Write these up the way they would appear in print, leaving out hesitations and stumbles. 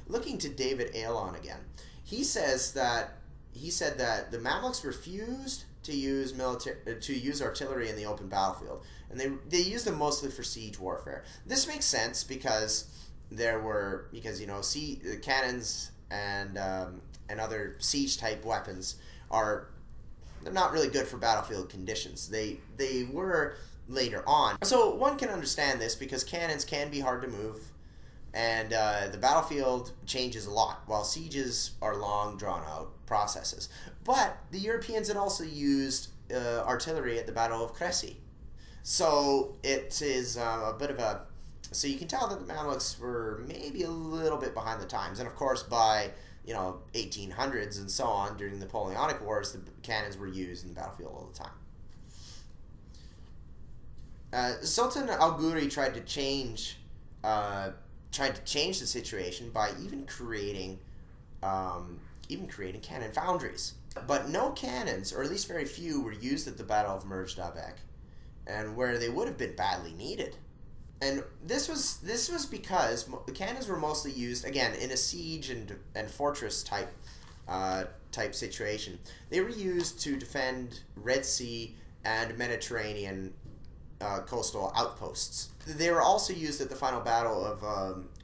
looking to David Aylon again. He said that the Mamluks refused to use artillery in the open battlefield, and they used them mostly for siege warfare. This makes sense because cannons and other siege type weapons they're not really good for battlefield conditions. They were later on. So one can understand this because cannons can be hard to move, and the battlefield changes a lot, while sieges are long, drawn-out processes. But the Europeans had also used artillery at the Battle of Crécy. So it is a bit of a... So you can tell that the Mamluks were maybe a little bit behind the times. And of course, by 1800s and so on, during the Napoleonic Wars, the cannons were used in the battlefield all the time. Sultan al-Ghuri tried to change the situation by even creating cannon foundries. But no cannons, or at least very few, were used at the Battle of Merztabek, and where they would have been badly needed. And this was because the cannons were mostly used, again, in a siege and fortress type situation. They were used to defend Red Sea and Mediterranean coastal outposts. They were also used at the final battle of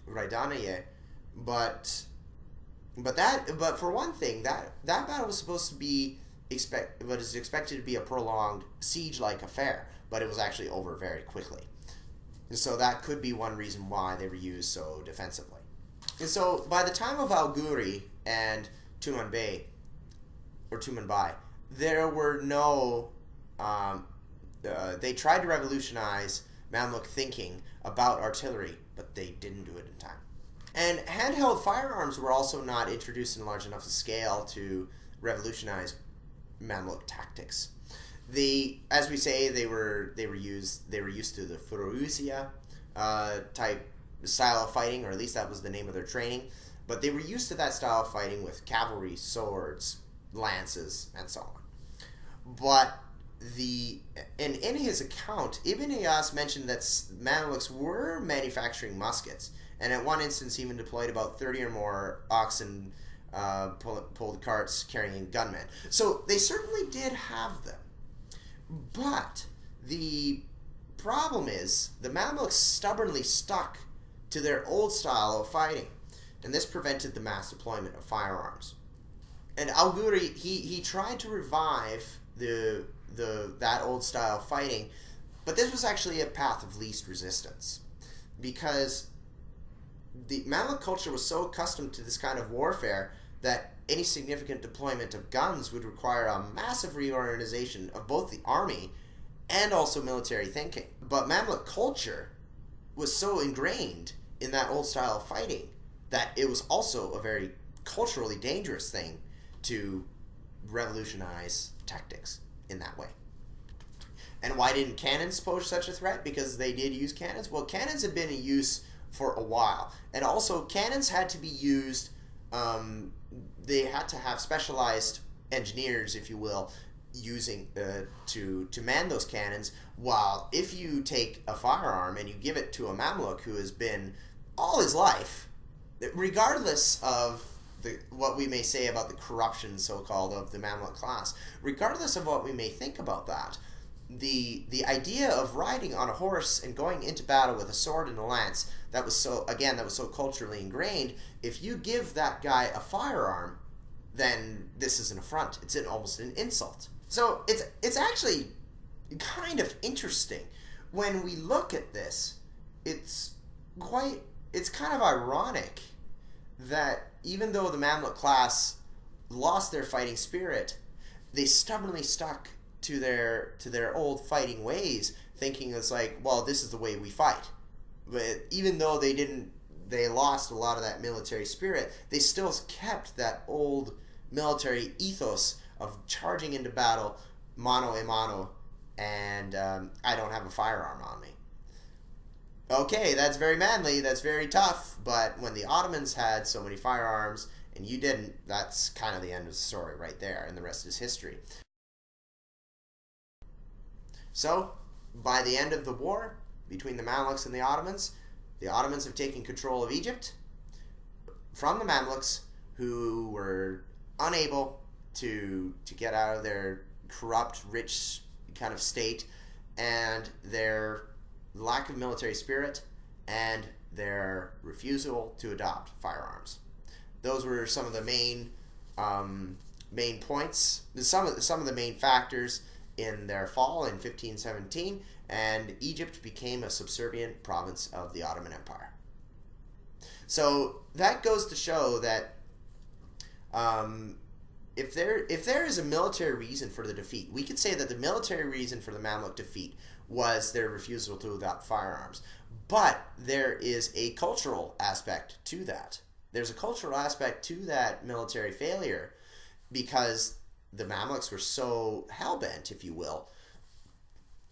Raidanaye, but for one thing, that battle was supposed to be expected to be a prolonged siege-like affair, but it was actually over very quickly. So that could be one reason why they were used so defensively. And so by the time of al-Ghuri and Tumanbay, there were no... they tried to revolutionize Mamluk thinking about artillery, but they didn't do it in time. And handheld firearms were also not introduced in large enough scale to revolutionize Mamluk tactics. As we say, they were used to the Furuzia type style of fighting, or at least that was the name of their training. But they were used to that style of fighting with cavalry, swords, lances, and so on. But in his account, Ibn Iyas mentioned that Mamluks were manufacturing muskets, and at one instance even deployed about 30 or more oxen pulled carts carrying gunmen. So they certainly did have them. But the problem is the Mamluks stubbornly stuck to their old style of fighting, and this prevented the mass deployment of firearms. And al-Ghuri, he tried to revive that old style of fighting, but this was actually a path of least resistance, because the Mamluk culture was so accustomed to this kind of warfare that any significant deployment of guns would require a massive reorganization of both the army and also military thinking. But Mamluk culture was so ingrained in that old style of fighting that it was also a very culturally dangerous thing to revolutionize tactics in that way. And why didn't cannons pose such a threat? Because they did use cannons. Well, cannons had been in use for a while, and also cannons had to be used. They had to have specialized engineers, if you will, using to man those cannons. While if you take a firearm and you give it to a Mamluk who has been all his life, regardless of what we may say about the corruption, so-called, of the Mamluk class, regardless of what we may think about that, the idea of riding on a horse and going into battle with a sword and a lance, that was so culturally ingrained. If you give that guy a firearm, then this is an affront. It's almost an insult. So it's actually kind of interesting when we look at this. It's kind of ironic that even though the Mamluk class lost their fighting spirit, they stubbornly stuck to their old fighting ways, thinking it's like, well, this is the way we fight. But even though they lost a lot of that military spirit, they still kept that old military ethos of charging into battle mano a mano, and I don't have a firearm on me. Okay, that's very manly, that's very tough, but when the Ottomans had so many firearms and you didn't, that's kind of the end of the story right there, and the rest is history. So, by the end of the war between the Mamluks and the Ottomans have taken control of Egypt. from the Mamluks, who were unable to get out of their corrupt, rich kind of state, and their lack of military spirit, and their refusal to adopt firearms. Those were some of the main points, some of the main factors in their fall in 1517, and Egypt became a subservient province of the Ottoman Empire. So that goes to show that if there is a military reason for the defeat, we could say that the military reason for the Mamluk defeat was their refusal to adopt firearms. But there is a cultural aspect to that. There's a cultural aspect to that military failure, because the Mamluks were so hell-bent, if you will,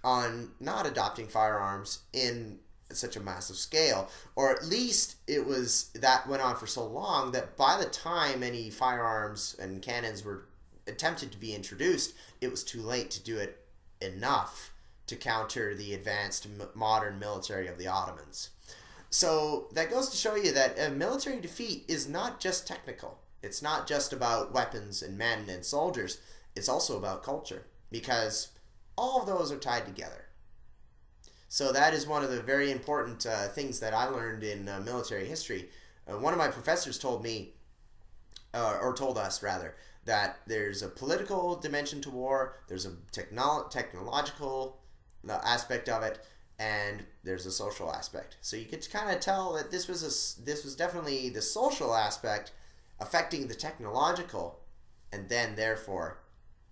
on not adopting firearms in such a massive scale, or at least it was that went on for so long that by the time any firearms and cannons were attempted to be introduced, it was too late to do it enough to counter the advanced modern military of the Ottomans. So that goes to show you that a military defeat is not just technical. It's not just about weapons and men and soldiers. It's also about culture, because all of those are tied together. So that is one of the very important things that I learned in military history. One of my professors told me, or told us rather, that there's a political dimension to war, there's a technological aspect of it, and there's a social aspect. So you could kind of tell that this was definitely the social aspect affecting the technological, and then therefore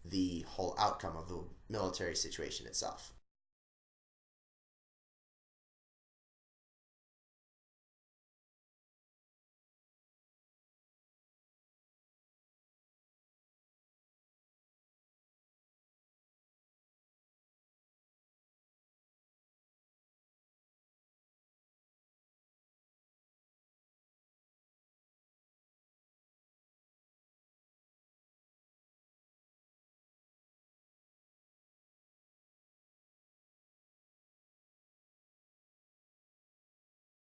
the whole outcome of the military situation itself.